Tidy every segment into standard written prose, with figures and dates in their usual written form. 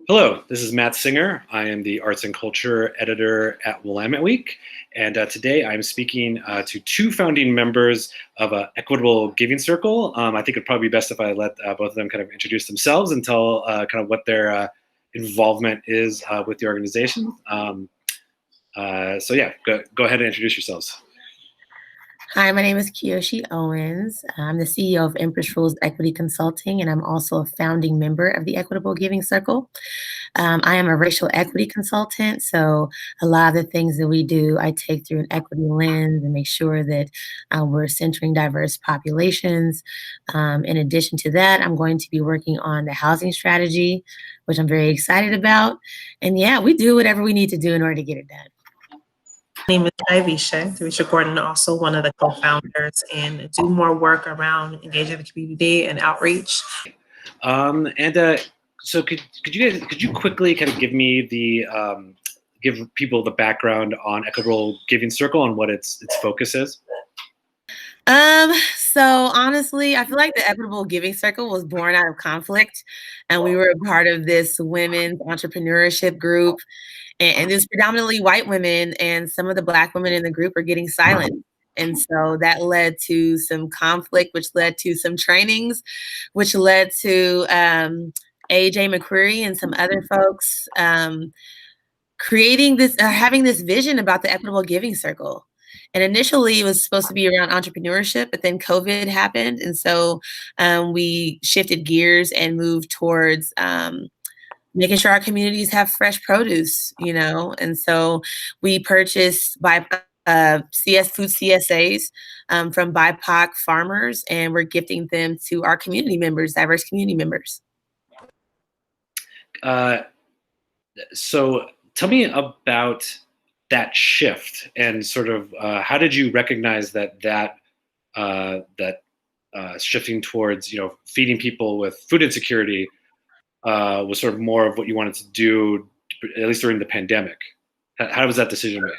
Hello, this is Matt Singer. I am the Arts and Culture Editor at Willamette Week, and today I'm speaking to two founding members of Equitable Giving Circle. I think it'd probably be best if I let both of them kind of introduce themselves and tell kind of what their involvement is with the organization. So yeah, go ahead and introduce yourselves. Hi, my name is Kiyoshi Owens. I'm the CEO of Empress Rules Equity Consulting, and I'm also a founding member of the Equitable Giving Circle. I am a racial equity consultant, so a lot of the things that we do, I take through an equity lens and make sure that we're centering diverse populations. In addition to that, I'm going to be working on the housing strategy, which I'm very excited about. And yeah, we do whatever we need to do in order to get it done. My name is Dyvisha Gordon, also one of the co-founders, and do more work around engaging the community and outreach. So could you quickly kind of give me give people the background on Equitable Giving Circle and what its focus is? So honestly, I feel like the Equitable Giving Circle was born out of conflict, and we were a part of this women's entrepreneurship group, and it's predominantly white women, and some of the Black women in the group are getting silent. And so that led to some conflict, which led to some trainings, which led to AJ McCreary and some other folks creating this, having this vision about the Equitable Giving Circle. And initially it was supposed to be around entrepreneurship, but then COVID happened. And so we shifted gears and moved towards making sure our communities have fresh produce, And so we purchased food CSAs from Bipoc farmers, and we're gifting them to our community members, diverse community members. So tell me about that shift and sort of how did you recognize that shifting towards feeding people with food insecurity was sort of more of what you wanted to do, at least during the pandemic? How was that decision made?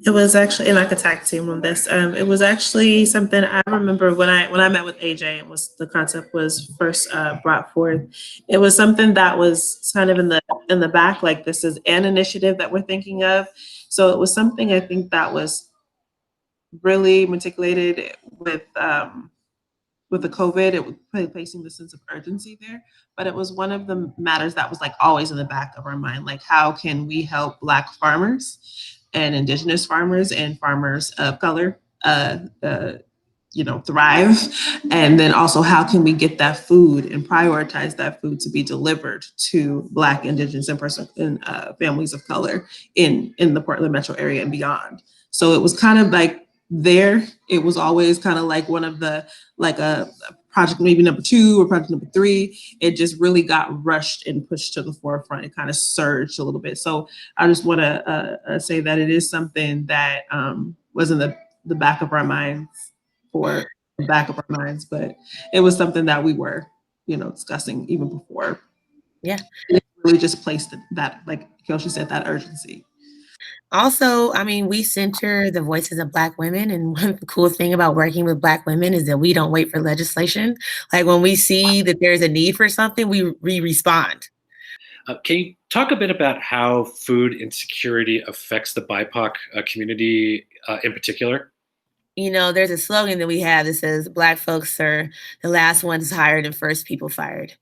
It was actually, and I could tag team on this. It was actually something I remember when I met with AJ and the concept was first brought forth. It was something that was kind of in the back, like this is an initiative that we're thinking of. So it was something I think that was really meticulated with the COVID. It was placing the sense of urgency there, but it was one of the matters that was like always in the back of our mind. Like, how can we help Black farmers and Indigenous farmers and farmers of color, thrive? And then also, how can we get that food and prioritize that food to be delivered to Black, Indigenous, and families of color in the Portland metro area and beyond? So it was kind of like it was always kind of like one of the, like a project maybe number 2 or project number 3. It just really got rushed and pushed to the forefront. It kind of surged a little bit. So I just want to say that it is something that was in the back of our minds, but it was something that we were, discussing even before. Yeah. It really just placed that, like Kheoshi said, that urgency. Also, I mean, we center the voices of Black women. And one cool thing about working with Black women is that we don't wait for legislation. Like when we see that there's a need for something, we respond. Can you talk a bit about how food insecurity affects the BIPOC community in particular? There's a slogan that we have that says, Black folks are the last ones hired and first people fired.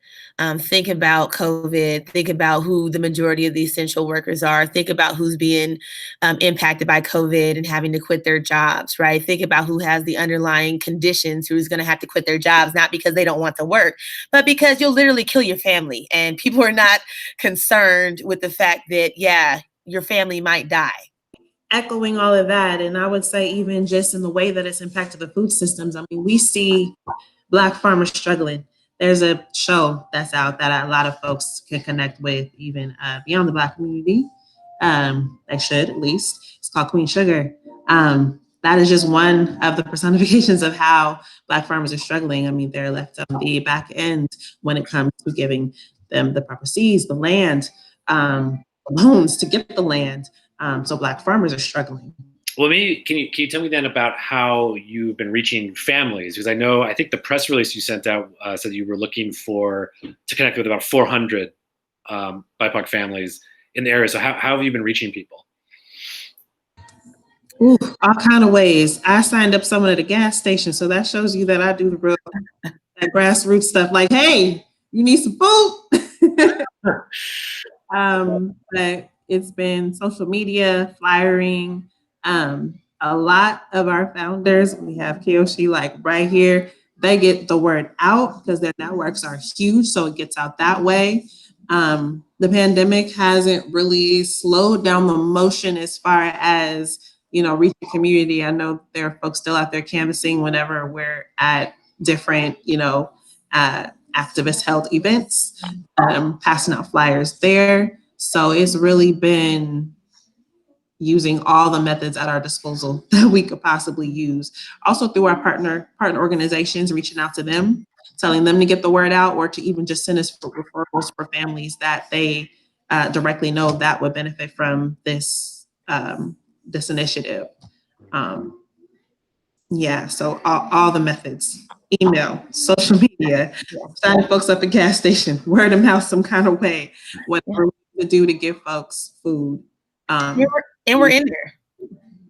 Think about COVID, think about who the majority of the essential workers are, think about who's being impacted by COVID and having to quit their jobs, right? Think about who has the underlying conditions, who's gonna have to quit their jobs, not because they don't want to work, but because you'll literally kill your family. And people are not concerned with the fact that, yeah, your family might die. Echoing all of that, and I would say even just in the way that it's impacted the food systems, I mean, we see Black farmers struggling. There's a show that's out that a lot of folks can connect with, even beyond the Black community. They should, at least. It's called Queen Sugar. That is just one of the personifications of how Black farmers are struggling. I mean, they're left on the back end when it comes to giving them the proper seeds, the land, loans to get the land. So Black farmers are struggling. Well, maybe can you tell me then about how you've been reaching families? Because I think the press release you sent out said you were looking to connect with about 400 BIPOC families in the area. So how have you been reaching people? Ooh, all kind of ways. I signed up someone at a gas station, so that shows you that I do the real that grassroots stuff. Like, hey, you need some food. But it's been social media, flyering. A lot of our founders, we have Kheoshi like right here, they get the word out because their networks are huge, so it gets out that way. The pandemic hasn't really slowed down the motion as far as, reaching community. I know there are folks still out there canvassing whenever we're at different, activist held events, passing out flyers there. So it's really been using all the methods at our disposal that we could possibly use. Also through our partner organizations, reaching out to them, telling them to get the word out, or to even just send us referrals for families that they directly know that would benefit from this this initiative. Yeah, so all the methods: email, social media, signing folks up at gas station, word of mouth, some kind of way, whatever we could do to give folks food. And we're in there.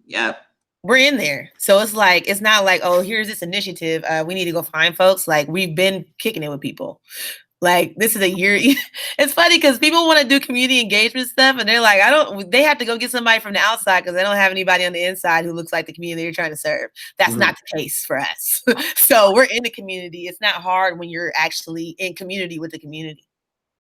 Yep. We're in there. So it's like, it's not like, oh, here's this initiative. We need to go find folks. Like, we've been kicking it with people. Like, this is a year. It's funny because people want to do community engagement stuff and they're like, they have to go get somebody from the outside because they don't have anybody on the inside who looks like the community they're trying to serve. That's not the case for us. So we're in the community. It's not hard when you're actually in community with the community.